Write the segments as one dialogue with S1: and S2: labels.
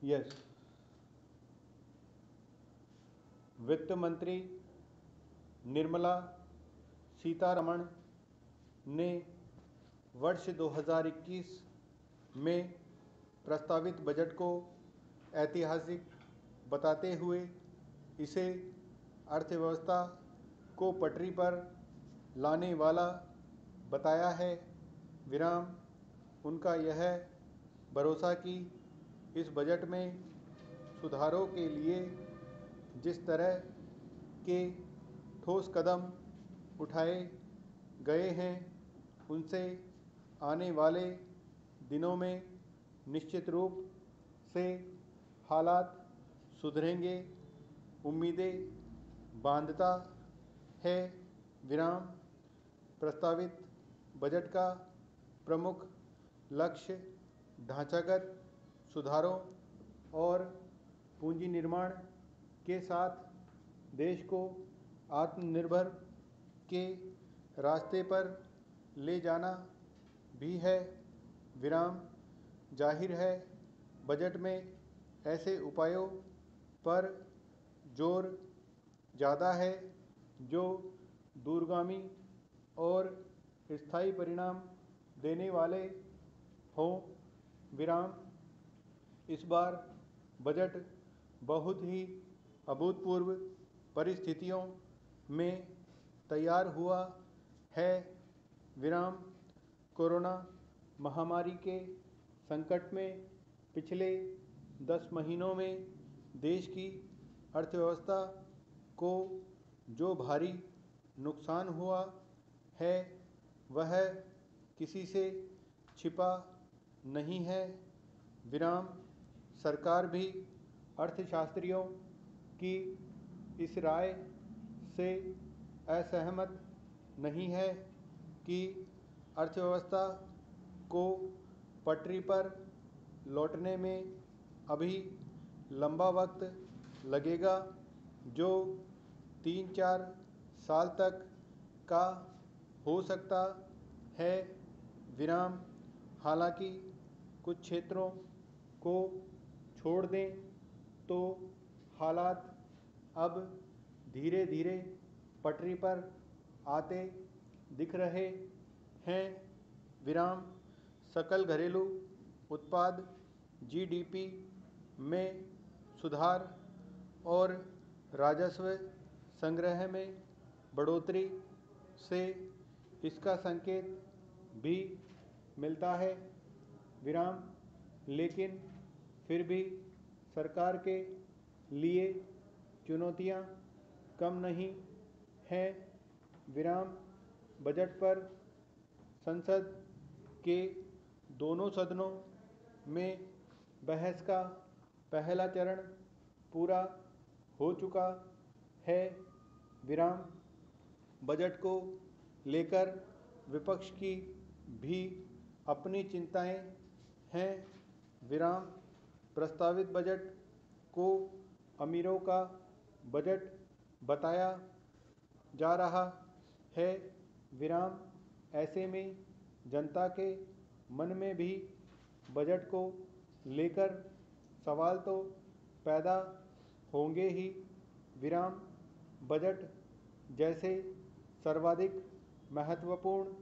S1: Yes. वित्त मंत्री निर्मला सीतारमण ने वर्ष 2021 में प्रस्तावित बजट को ऐतिहासिक बताते हुए इसे अर्थव्यवस्था को पटरी पर लाने वाला बताया है। विराम। उनका यह भरोसा कि इस बजट में सुधारों के लिए जिस तरह के ठोस कदम उठाए गए हैं उनसे आने वाले दिनों में निश्चित रूप से हालात सुधरेंगे, उम्मीदें बांधता है। विराम। प्रस्तावित बजट का प्रमुख लक्ष्य ढांचागत सुधारों और पूंजी निर्माण के साथ देश को आत्मनिर्भर के रास्ते पर ले जाना भी है। विराम। जाहिर है बजट में ऐसे उपायों पर जोर ज़्यादा है जो दूरगामी और स्थायी परिणाम देने वाले हों। विराम। इस बार बजट बहुत ही अभूतपूर्व परिस्थितियों में तैयार हुआ है। विराम। कोरोना महामारी के संकट में पिछले 10 महीनों में देश की अर्थव्यवस्था को जो भारी नुकसान हुआ है वह किसी से छिपा नहीं है। विराम। सरकार भी अर्थशास्त्रियों की इस राय से असहमत नहीं है कि अर्थव्यवस्था को पटरी पर लौटने में अभी लंबा वक्त लगेगा, जो 3-4 साल तक का हो सकता है। विराम। हालांकि कुछ क्षेत्रों को छोड़ दें तो हालात अब धीरे धीरे पटरी पर आते दिख रहे हैं। विराम। सकल घरेलू उत्पाद जीडीपी में सुधार और राजस्व संग्रह में बढ़ोतरी से इसका संकेत भी मिलता है। विराम। लेकिन फिर भी सरकार के लिए चुनौतियां कम नहीं हैं। विराम। बजट पर संसद के दोनों सदनों में बहस का पहला चरण पूरा हो चुका है। विराम। बजट को लेकर विपक्ष की भी अपनी चिंताएं हैं। विराम। प्रस्तावित बजट को अमीरों का बजट बताया जा रहा है। विराम। ऐसे में जनता के मन में भी बजट को लेकर सवाल तो पैदा होंगे ही। विराम। बजट जैसे सर्वाधिक महत्वपूर्ण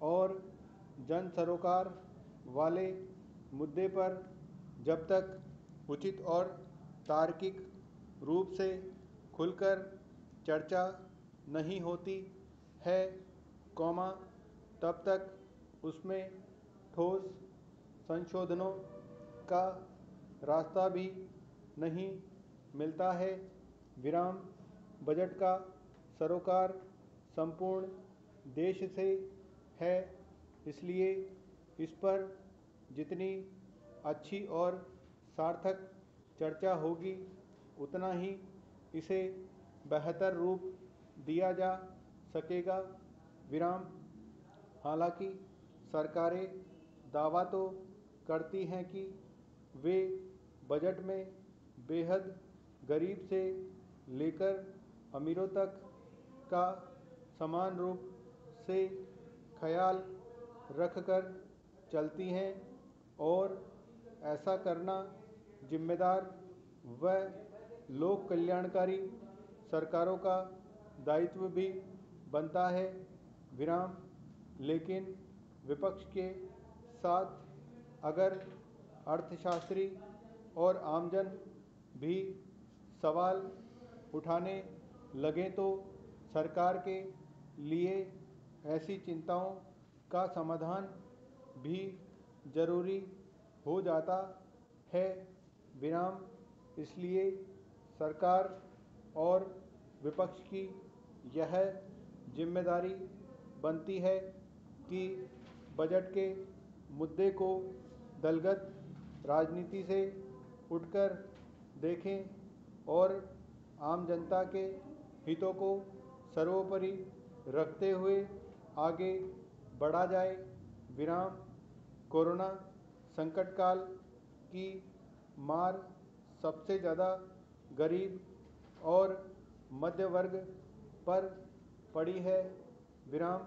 S1: और जन सरोकार वाले मुद्दे पर जब तक उचित और तार्किक रूप से खुलकर चर्चा नहीं होती है, तब तक उसमें ठोस संशोधनों का रास्ता भी नहीं मिलता है। विराम। बजट का सरोकार संपूर्ण देश से है, इसलिए इस पर जितनी अच्छी और सार्थक चर्चा होगी उतना ही इसे बेहतर रूप दिया जा सकेगा। विराम। हालांकि सरकारें दावा तो करती हैं कि वे बजट में बेहद गरीब से लेकर अमीरों तक का समान रूप से ख्याल रखकर चलती हैं और ऐसा करना जिम्मेदार व लोक कल्याणकारी सरकारों का दायित्व भी बनता है। विराम। लेकिन विपक्ष के साथ अगर अर्थशास्त्री और आमजन भी सवाल उठाने लगे तो सरकार के लिए ऐसी चिंताओं का समाधान भी जरूरी हो जाता है। विराम। इसलिए सरकार और विपक्ष की यह जिम्मेदारी बनती है कि बजट के मुद्दे को दलगत राजनीति से उठकर देखें और आम जनता के हितों को सर्वोपरि रखते हुए आगे बढ़ा जाए। विराम। कोरोना संकट काल की मार सबसे ज़्यादा गरीब और मध्य वर्ग पर पड़ी है। विराम।